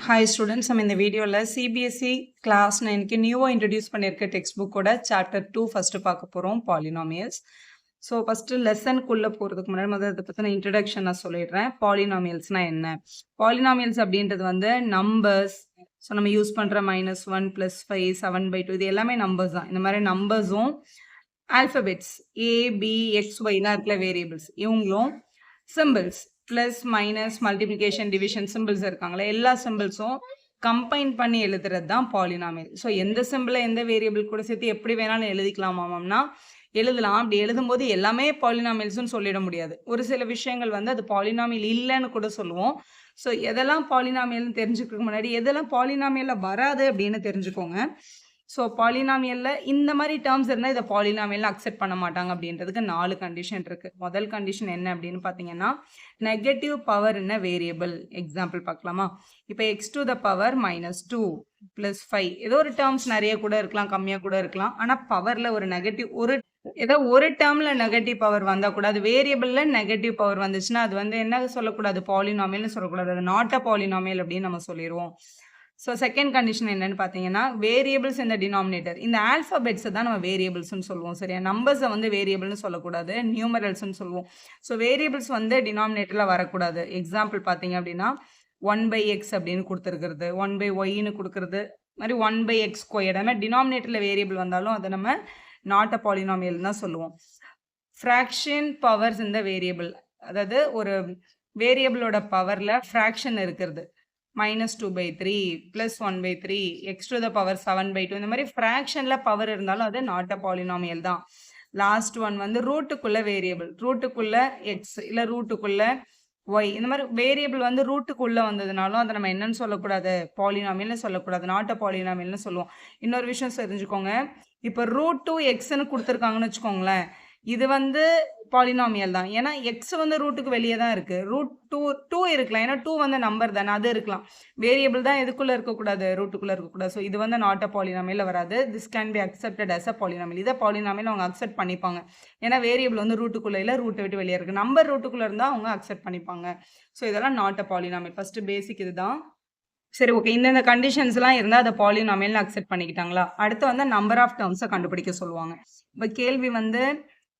Hi students, நம்ம இந்த வீடியோல CBSE class 9க்கு நியூவா இன்ட்ரோடியூஸ் பண்ணியிருக்க டெக்ஸ்ட் புக்கோட சாப்டர் 2 ஃபர்ஸ்ட் பார்க்க போறோம் பாலினாமியல்ஸ். ஸோ ஃபர்ஸ்ட் லெசனுக்குள்ள போறதுக்கு முன்னாடி முதல்ல இதை பத்தின இன்ட்ரடக்ஷன் நான் சொல்லிடுறேன். பாலினாமியல்ஸ்னா என்ன? பாலினாமியல்ஸ் அப்படின்றது வந்து நம்பர்ஸ். ஸோ நம்ம யூஸ் பண்ற -1 +5 7/2 இது எல்லாமே நம்பர்ஸ் தான். இந்த மாதிரி நம்பர்ஸும் alphabets A B X Y எல்லாம் இருக்கிற வேரியபிள்ஸ் இவங்களும் symbols plus minus multiplication division symbols இருக்காங்களே எல்லா சிம்பிள்ஸும் கம்பைன் பண்ணி எழுதுறது தான் பாலினாமியல். ஸோ எந்த சிம்பிளை எந்த வேரியபிள் கூட சேர்த்து எப்படி வேணாலும் எழுதிக்கலாமாம்னா எழுதலாம். அப்படி எழுதும்போது எல்லாமே பாலினாமியல்ஸ்னு சொல்லிட முடியாது. ஒரு சில விஷயங்கள் வந்து அது பாலினாமியல் இல்லைன்னு கூட சொல்லுவோம். ஸோ எதெல்லாம் பாலினாமியல்னு தெரிஞ்சுக்கிறதுக்கு முன்னாடி எதெல்லாம் பாலினாமியல்ல வராது அப்படின்னு தெரிஞ்சுக்கோங்க. ஸோ பாலினாமியல்ல இந்த மாதிரி டேர்ம்ஸ் இருந்தால் இதை பாலினாமியல்ல அக்செப்ட் பண்ண மாட்டாங்க அப்படின்றதுக்கு 4 கண்டிஷன் இருக்கு. முதல் கண்டிஷன் என்ன அப்படின்னு பார்த்தீங்கன்னா நெகட்டிவ் பவர் என்ன வேரியபிள். எக்ஸாம்பிள் பார்க்கலாமா? இப்போ x to the power -2 + 5 ஏதோ ஒரு டேர்ம்ஸ் நிறைய கூட இருக்கலாம், கம்மியாக கூட இருக்கலாம். ஆனால் பவர்ல ஒரு நெகட்டிவ் ஏதோ ஒரு டேர்ம்ல நெகட்டிவ் பவர் வந்தால் கூட அது வேரியபிள்ல நெகட்டிவ் பவர் வந்துச்சுன்னா அது வந்து என்ன சொல்லக்கூடாது? பாலினாமியல்னு சொல்லக்கூடாது. அது நாட் அ பாலினாமியல் அப்படின்னு நம்ம சொல்லிடுவோம். ஸோ செகண்ட் கண்டிஷன் என்னன்னு பார்த்தீங்கன்னா வேரியபிள்ஸ் இந்த டினாமினேட்டர் இந்த ஆல்ஃபபெட்ஸை தான் நம்ம வேரியபிள்ஸ்னு சொல்லுவோம். சரியா? நம்பர்ஸை வந்து வேரியபிள்னு சொல்லக்கூடாது, நியூமரல்ஸ்னு சொல்லுவோம். ஸோ வேரியபிள்ஸ் வந்து டினாமினேட்டரில் வரக்கூடாது. எக்ஸாம்பிள் பார்த்தீங்க அப்படின்னா 1/x அப்படின்னு கொடுத்துருக்கிறது, 1/yன்னு கொடுக்குறது, மாதிரி 1/x². அது மாதிரி டினாமினேட்டரில் வேரியபிள் வந்தாலும் அதை நம்ம நாட் அ பாலினாமியல் தான் சொல்லுவோம். ஃப்ராக்ஷன் பவர்ஸ் இந்த வேரியபிள், அதாவது ஒரு வேரியபிளோட பவரில் ஃப்ராக்ஷன் இருக்கிறது, -2/3 +1/3 x to the power 7/2 இந்த மாதிரி ஃப்ராக்ஷன்ல பவர் இருந்தாலும் அது நாட் அ பாலினாமியல் தான். லாஸ்ட் ஒன் வந்து ரூட்டுக்குள்ள வேரியபிள், ரூட்டுக்குள்ள x இல்லை ரூட்டுக்குள்ள y இந்த மாதிரி வேரியபிள் வந்து ரூட்டுக்குள்ள வந்ததுனாலும் அதை நம்ம என்னன்னு சொல்லக்கூடாது? பாலினாமியல்னு சொல்லக்கூடாது, நாட் அ பாலினாமியல்னு சொல்லுவோம். இன்னொரு விஷயம் தெரிஞ்சுக்கோங்க, இப்போ √2xன்னு கொடுத்துருக்காங்கன்னு வச்சுக்கோங்களேன், இது வந்து பாலினாமியல் தான். ஏன்னா எக்ஸ் வந்து ரூட்டுக்கு வெளியே தான் இருக்கு. √2 இருக்கலாம், ஏன்னா 2 வந்து நம்பர் தானே, அது இருக்கலாம். வேரியபிள் தான் எதுக்குள்ள இருக்கக்கூடாது? ரூட்டுக்குள்ள இருக்கக்கூடாது. ஸோ இது வந்து நாட் அ பாலினாமியல் வராது. This can be accepted as a polynomial. இதை பாலினாமியல் அவங்க அக்செப்ட் பண்ணிப்பாங்க. ஏன்னா வேரியபிள் வந்து ரூட்டுக்குள்ள இல்லை, ரூட்டை விட்டு வெளியே இருக்கு. நம்பர் ரூட்டுக்குள்ள இருந்தால் அவங்க அக்செப்ட் பண்ணிப்பாங்க. ஸோ இதெல்லாம் நாட் அ பாலினாமியல். ஃபர்ஸ்ட் பேசிக் இதுதான். சரி, ஓகே. இந்த கண்டிஷன்ஸ்லாம் இருந்தால் அதை பாலினாமியல்னு அக்செப்ட் பண்ணிக்கிட்டாங்களா? அடுத்து வந்து நம்பர் ஆஃப் டேர்ம்ஸை கண்டுபிடிக்க சொல்லுவாங்க. இப்போ கேள்வி வந்து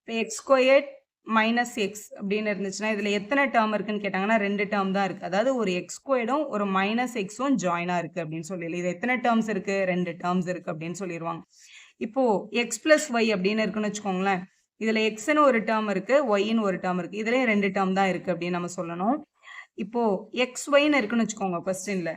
x² - x அப்படின்னு இருந்துச்சுன்னா இதில் எத்தனை டேர்ம் இருக்குன்னு கேட்டாங்கன்னா 2 டேர்ம் தான் இருக்குது. அதாவது ஒரு x² ஒரு -xம் ஜாயினாக இருக்குது அப்படின்னு சொல்லி இது எத்தனை டேர்ம்ஸ் இருக்குது? 2 டேர்ம்ஸ் இருக்குது அப்படின்னு சொல்லிடுவாங்க. இப்போது x + y அப்படின்னு இருக்குன்னு வச்சுக்கோங்களேன், இதில் எக்ஸ்ன்னு ஒரு டேர்ம் இருக்குது, ஒய்ன்னு ஒரு டேர்ம் இருக்குது. இதுலேயும் 2 டேர்ம் தான் இருக்குது அப்படின்னு நம்ம சொல்லணும். இப்போது xyன்னு இருக்குன்னு வச்சுக்கோங்க கொஸ்டினில்,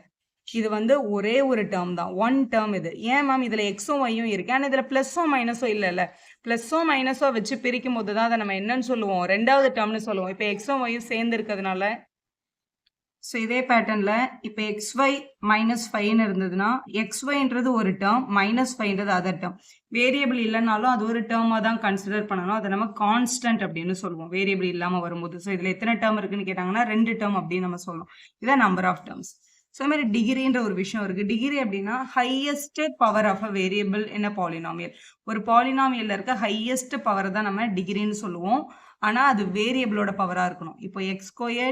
இது வந்து ஒரே ஒரு டேர்ம் தான், 1 டேர்ம் இது. ஏன் மேம் இதில் எக்ஸும் ஒய்யும் இருக்கு, ஆனால் இதில் ப்ளஸ்ஸோ மைனஸோ இல்லைல்ல. ப்ளஸ்ஸோ மைனஸோ வச்சு பிரிக்கும் போது தான் அதை நம்ம என்னன்னு சொல்லுவோம்? 2வது டேர்ம்னு சொல்லுவோம். இப்போ எக்ஸும் ஒய்யும் சேர்ந்து இருக்கிறதுனால ஸோ இதே பேட்டர்னில் இப்போ xy -5ன்னு இருந்ததுன்னா xyன்றது ஒரு டேர்ம், -5ன்றது அதர் டேர்ம். வேரியபிள் இல்லைனாலும் அது ஒரு டேர்மாக தான் கன்சிடர் பண்ணணும். அதை நம்ம கான்ஸ்டன்ட் அப்படின்னு சொல்லுவோம் வேரியபிள் இல்லாமல் வரும்போது. ஸோ இதில் எத்தனை டேர்ம் இருக்குன்னு கேட்டாங்கன்னா 2 டேர்ம் அப்படின்னு நம்ம சொல்லணும். இதான் நம்பர் ஆஃப் டேர்ம்ஸ். ஸோ இது மாதிரி டிகிரின்ற ஒரு விஷயம் இருக்குது. டிகிரி அப்படின்னா highest power of a variable என்ன பாலினாமியல். ஒரு பாலினாமியலில் இருக்க ஹையஸ்ட் பவரை தான் நம்ம டிகிரின்னு சொல்லுவோம். ஆனால் அது வேரியபிளோட பவராக இருக்கணும். இப்போ x²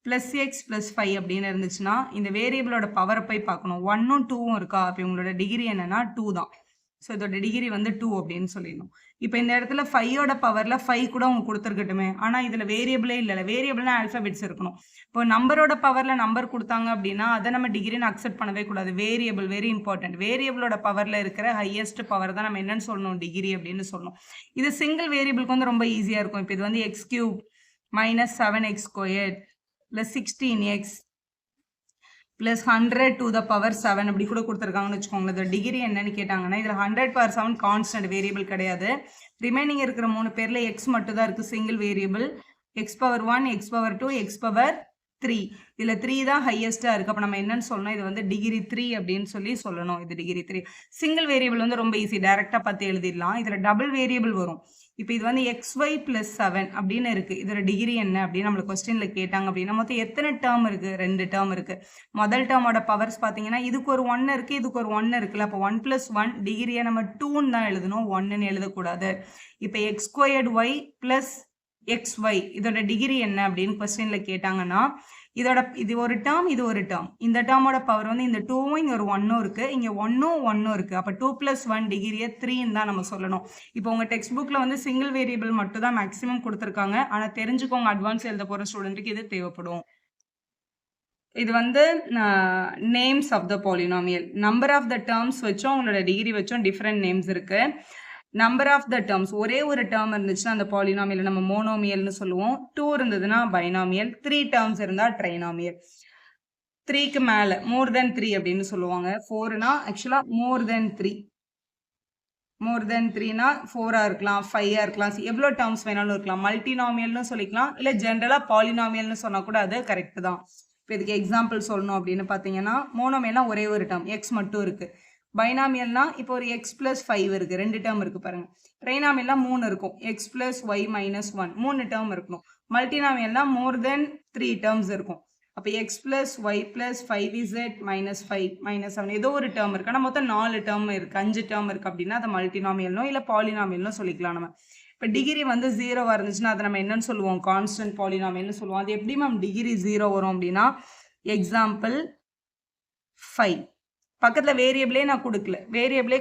+ x + 5 அப்படின்னு இருந்துச்சுன்னா இந்த வேரியபிளோட பவரை போய் பார்க்கணும். 1ம் 2ம் இருக்கா? அப்போ உங்களோட டிகிரி என்னன்னா 2 தான். ஸோ இதோட டிகிரி வந்து 2 அப்படின்னு சொல்லிடணும். இப்போ இந்த இடத்துல 5யோட பவரில் 5 கூட அவங்க கொடுத்துருக்கட்டுமே, ஆனால் இதில் வேரியபிளே இல்லை. வேரியபிள்னா ஆல்ஃபபெட்ஸ் இருக்கணும். இப்போ நம்பரோட பவரில் நம்பர் கொடுத்தாங்க அப்படின்னா அதை நம்ம டிகிரின்னு அக்செப்ட் பண்ணவே கூடாது. Variable very important. வேரியபிளோட பவரில் இருக்கிற ஹையஸ்ட் பவர் தான் நம்ம என்னன்னு சொல்லணும்? டிகிரி அப்படின்னு சொல்லணும். இது சிங்கிள் வேரியபிளுக்கு வந்து ரொம்ப ஈஸியாக இருக்கும். இப்போ இது வந்து x³ - 7x² + 16x + 100 to the power 7 அப்படி கூட கொடுத்துருக்காங்கன்னு வச்சுக்கோங்களேன். இதோட டிகிரி என்னன்னு கேட்டாங்கன்னா இதில் 100/7 கான்ஸ்டன்ட், வேரியபிள் கிடையாது. ரிமைனிங் இருக்கிற 3 பேரில் எக்ஸ் மட்டும் தான் இருக்குது, single variable. x⁴1 x⁴2 x⁴3 இதில் 3 தான் ஹையஸ்ட்டாக இருக்குது. அப்போ நம்ம என்னன்னு சொல்லணும்? இது வந்து டிகிரி 3 அப்படின்னு சொல்லணும். இது டிகிரி 3. சிங்கிள் வேரியபிள் வந்து ரொம்ப ஈஸி, டைரெக்டாக பார்த்து எழுதிடலாம். இதில் டபுள் வேரியபிள் வரும். இப்போ இது வந்து xy + 7 அப்படின்னு இருக்குது. இதோட டிகிரி என்ன அப்படின்னு நம்மளுக்கு கொஸ்டினில் கேட்டாங்க அப்படின்னா மொத்தம் எத்தனை டேர்ம் இருக்குது? 2 டேர்ம் இருக்குது. முதல் டேர்மோட பவர்ஸ் பார்த்தீங்கன்னா இதுக்கு ஒரு 1 இருக்குது, இதுக்கு ஒரு 1 இருக்குல்ல. அப்போ 1 + 1 டிகிரியை நம்ம 2ன்னு தான் எழுதணும், 1ன்னு எழுதக்கூடாது. இப்போ x² y + xy இதோட டிகிரி என்ன அப்படின்னு கொஸ்டினில் கேட்டாங்கன்னா இது ஒரு டேர்ம், இது ஒரு டேர்ம். இந்த டேர்மோட பவர் வந்து இந்த 2வும் இங்க ஒரு 1ம் இருக்கு. இங்க 1ம் இருக்கு. அப்ப 2 + 1 டிகிரிய 3ன்னு தான் நம்ம சொல்லணும். இப்போ உங்க டெக்ஸ்ட் புக்ல வந்து சிங்கிள் வேரியபிள் மட்டும் தான் மேக்ஸிமம் குடுத்துருக்காங்க. ஆனா தெரிஞ்சுக்கோங்க, அட்வான்ஸ் எழுத போற ஸ்டூடெண்ட்க்கு இது தேவைப்படும். இது வந்து names of the polynomial. Number of the terms வச்சும் உங்களோட டிகிரி வச்சும் டிஃபரெண்ட் நேம்ஸ் இருக்கு. நம்பர் ஆஃப் த டேர்ம்ஸ் ஒரே ஒரு டேர்ம் இருந்துச்சுன்னா அந்த பாலினாமியல் நம்ம மோனோமியல்னு சொல்லுவோம். 2 இருந்ததுன்னா பைனாமியல், 3 டேர்ம்ஸ் இருந்தா ட்ரைனாமியல். 3க்கு மேல மோர் தென் 3 அப்படின்னு சொல்லுவாங்க. 4னா ஆக்சுவலா மோர் தென் 3. மோர் தென் 3னா 4ஆ இருக்கலாம், 5ஆ இருக்கலாம், எவ்வளோ டேர்ம்ஸ் வேணாலும் இருக்கலாம். மல்டினாமியல்னு சொல்லிக்கலாம், இல்ல ஜென்ரலா பாலினாமியல்னு சொன்னா கூட அது கரெக்ட் தான். இப்போ இதுக்கு எக்ஸாம்பிள் சொல்லணும் அப்படின்னு பார்த்தீங்கன்னா, மோனோமியல்னா ஒரே ஒரு டேர்ம் எக்ஸ் மட்டும் இருக்கு. பைனாமியல்னா இப்போ ஒரு எக்ஸ் பிளஸ் 5 இருக்கு, 2 டேர்ம் இருக்கு பாருங்க. ட்ரைனாமியல்னா 3 இருக்கும், X plus Y minus 1, 3 term இருக்கணும். மல்டினாமியல்னா மோர் தென் 3 டேர்ம்ஸ் இருக்கும். அப்போ X plus Y plus 5z minus 5 minus 7 ஏதோ ஒரு டேர்ம் இருக்கு. ஆனால் மொத்தம் 4 டேர்ம் இருக்கு, 5 டேர்ம் இருக்கு அப்படின்னா அதை மல்டினாமியல்னோ இல்லை பாலினாமியல்னோ சொல்லிக்கலாம் நம்ம. இப்போ டிகிரி வந்து 0வா இருந்துச்சுன்னா அதை நம்ம என்னன்னு சொல்லுவோம்? கான்ஸ்டன்ட் பாலினாமியல்னு சொல்லுவோம். அது எப்படி மேம் டிகிரி 0 வரும் அப்படின்னா, எக்ஸாம்பிள் 5 பக்கத்தில் வேரியபிளே நான்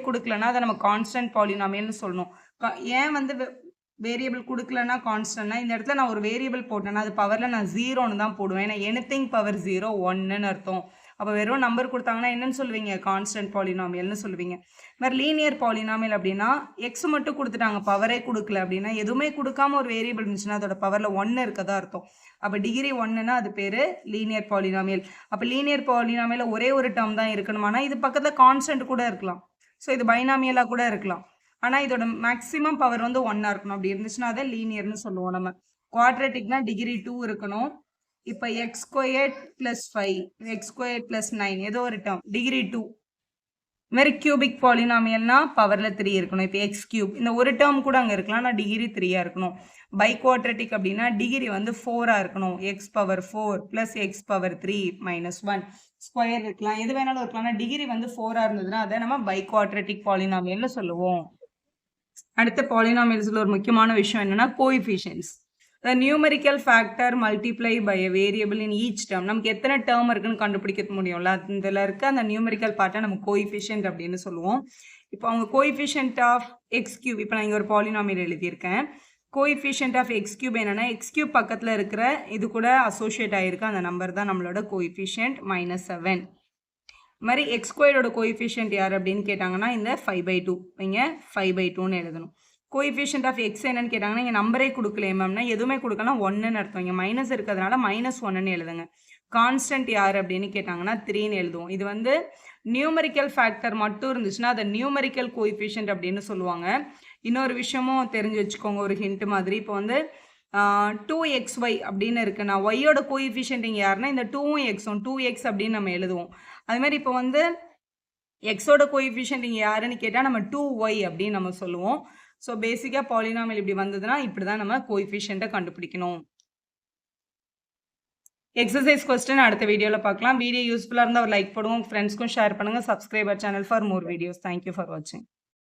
கொடுக்கலன்னா அதை நம்ம கான்ஸ்டன்ட் பாலினாமியல்னு சொல்லணும். ஏன் வந்து வேரியபிள் கொடுக்கலன்னா கான்ஸ்டன்ட்னா, இந்த இடத்துல நான் ஒரு வேரியபிள் போட்டேன்னா அது பவரில் நான் 0ன்னு தான் போடுவேன். ஏன்னா எனிதிங் பவர் 0 1ன்னு அர்த்தம். அப்போ வெறும் நம்பர் கொடுத்தாங்கன்னா என்னன்னு சொல்லுவீங்க? கான்ஸ்டன்ட் பாலினாமியல்னு சொல்லுவீங்க. வேறு லீனியர் பாலினாமியல் அப்படின்னா எக்ஸ் மட்டும் கொடுத்துட்டாங்க, பவரே கொடுக்கல அப்படின்னா, எதுவுமே கொடுக்காம ஒரு வேரியபிள் இருந்துச்சுன்னா அதோட பவரில் 1 இருக்கதா அர்த்தம். அப்போ டிகிரி 1ன்னா அது பேர் லீனியர் பாலினாமியல். அப்போ லீனியர் பாலினாமியல் ஒரே ஒரு டேர்ம் தான் இருக்கணுமானா இது பக்கத்தில் கான்ஸ்டன்ட் கூட இருக்கலாம். ஸோ இது பைனாமியலாக கூட இருக்கலாம். ஆனால் இதோட மேக்ஸிமம் பவர் வந்து 1ஆ இருக்கணும். அப்படி இருந்துச்சுன்னா அதை லீனியர்னு சொல்லுவோம் நம்ம. குவாட்ரேட்டிக்னா டிகிரி 2 இருக்கணும். இப்போ X squared plus 5, X squared plus 9 ஏதோ ஒரு டேர்ம் டிகிரி 2. மாதிரி கியூபிக் பாலினாமியல்னா பவரில் 3 இருக்கணும். இப்போ எக்ஸ் கியூப் இந்த ஒரு டேர்ம் கூட அங்கே இருக்கலாம், ஆனால் டிகிரி 3ஆ இருக்கணும். பை குவாட்ரேட்டிக் அப்படின்னா டிகிரி வந்து 4ஆ இருக்கணும். X power 4 plus X power 3 minus 1 square இருக்கலாம், எது வேணாலும் இருக்கலாம். ஆனால் டிகிரி வந்து 4ஆ இருந்ததுன்னா அதை நம்ம பை குவாட்ரேட்டிக் பாலினாமியல்னு சொல்லுவோம். அடுத்த பாலினாமியல்ஸில் ஒரு முக்கியமான விஷயம் என்னன்னா coefficients. The numerical factor multiply by a variable in each term. நமக்கு எத்தனை டேர்ம் இருக்குன்னு கண்டுபிடிக்க முடியும்ல, இதில் இருக்க அந்த நியூமெரிக்கல் பார்ட்டை நம்ம கோஎஃபிஷியன்ட் அப்படின்னு சொல்லுவோம். இப்போ அவங்க கோஎஃபிஷியன்ட் ஆஃப் எக்ஸ் கியூப், இப்போ நான் இங்கே ஒரு பாலினாமியல் எழுதியிருக்கேன். கோஎஃபிஷியன்ட் ஆஃப் எக்ஸ் கியூப் என்னன்னா எக்ஸ் கியூப் பக்கத்தில் இருக்கிற இது கூட அசோசியேட் ஆகிருக்கு அந்த நம்பர் தான் நம்மளோட கோஎஃபிஷியன்ட் -7. மாதிரி எக்ஸ் ஸ்கொயரோட கோஎஃபிஷியன்ட் யார் அப்படின்னு கேட்டாங்கன்னா இந்த 5/2, இங்கே 5/2ன்னு எழுதணும். கோஎஃபிஷியன்ட் ஆஃப் எக்ஸ் என்னன்னு கேட்டாங்கன்னா இங்கே நம்பரே கொடுக்கலையே மேம்னா, எதுவுமே கொடுக்கலாம் 1ன்னு அர்த்தம். இங்கே மைனஸ் இருக்கிறதுனால -1ன்னு எழுதுங்க. கான்ஸ்டன்ட் யார் அப்படின்னு கேட்டாங்கன்னா 3ன்னு எழுதுவோம். இது வந்து நியூமெரிக்கல் ஃபேக்டர் மட்டும் இருந்துச்சுன்னா அதை நியூமெரிக்கல் கோஎஃபிஷியன்ட் அப்படின்னு சொல்லுவாங்க. இன்னொரு விஷயமும் தெரிஞ்சு வச்சுக்கோங்க, ஒரு ஹிண்ட் மாதிரி. இப்போ வந்து 2xy அப்படின்னு இருக்குன்னா ஒய்யோட கோஎஃபிஷியன்ட் இங்கே யாருன்னா இந்த 2ம் எக்ஸும் 2x அப்படின்னு நம்ம எழுதுவோம். அது மாதிரி இப்போ வந்து எக்ஸோட கோஎஃபிஷியன்ட் இங்கே யாருன்னு கேட்டால் நம்ம 2y அப்படின்னு நம்ம சொல்லுவோம். ஸோ பேசிக்காக பாலினாமியல் இப்படி வந்ததுன்னா இப்படி தான் நம்ம கோஎஃபிஷியன்ட்டை கண்டுபிடிக்கணும். எக்ஸசைஸ் கொஸ்டின் அடுத்த வீடியோவில் பார்க்கலாம். வீடியோ யூஸ்ஃபுல்லாக இருந்தால் ஒரு லைக் போடுவோம், ஃப்ரெண்ட்ஸ்க்கும் ஷேர் பண்ணுங்கள். Subscriber channel for more videos. Thank you for வாட்சிங்.